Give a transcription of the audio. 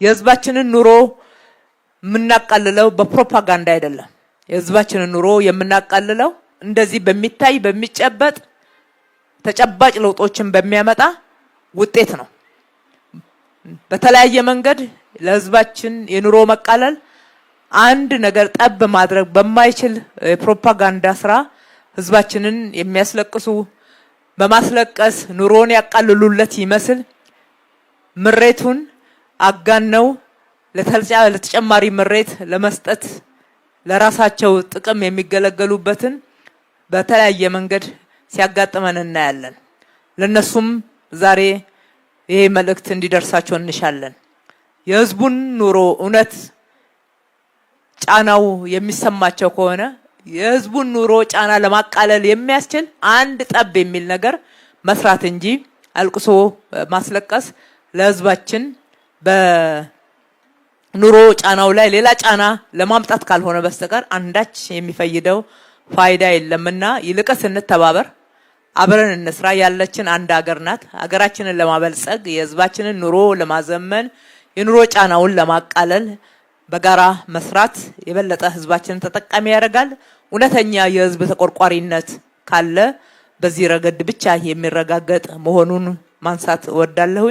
የህዝባችንን ኑሮ የምናቃልለው በፕሮፓጋንዳ አይደለም። የህዝባችንን ኑሮ የምናቃልለው እንደዚህ በሚታይ በሚጨበጥ ተጨባጭ ለውጦችን በሚያመጣ ውጤት ነው። በተለያየ መንገድ ለህዝባችን የኑሮ መቃለል አንድ ነገር ጠብ ማድረግ በማይችል የፕሮፓጋንዳ ስራ ህዝባችንን የሚያስለቅሱ በማስለቀስ ኑሮን ያቃልሉለት ይመስል ምሬቱን አጋነው ለተጨማሪ ምሬት ለመስጠት ለራሳቸው ጥቅም የሚገለገሉበትን በተለያየ መንገድ ሲያጋጥመን እናያለን። ለነሱም ዛሬ ይሄ መልእክት እንዲደርሳቸው እንሻለን። የህዝቡን ኑሮ እውነት ጫናው የሚሰማቸው ከሆነ የህዝቡን ኑሮ ጫና ለማቃለል የሚያስችል አንድ ጠብ የሚል ነገር መስራት እንጂ አልቅሶ ማስለቀስ ለህዝባችን በኑሮ ጫናው ላይ ሌላ ጫና ለማምጣት ካልሆነ በስተቀር አንዳች የሚፈይደው ፋይዳ የለምና ይልቅስ እንተባበር፣ አብረን እንስራ። ያለችን አንድ ሀገር ናት። ሀገራችንን ለማበልጸግ የህዝባችንን ኑሮ ለማዘመን የኑሮ ጫናውን ለማቃለል በጋራ መስራት የበለጠ ህዝባችንን ተጠቃሚ ያደርጋል። እውነተኛ የህዝብ ተቆርቋሪነት ካለ በዚህ ረገድ ብቻ የሚረጋገጥ መሆኑን ማንሳት እወዳለሁ።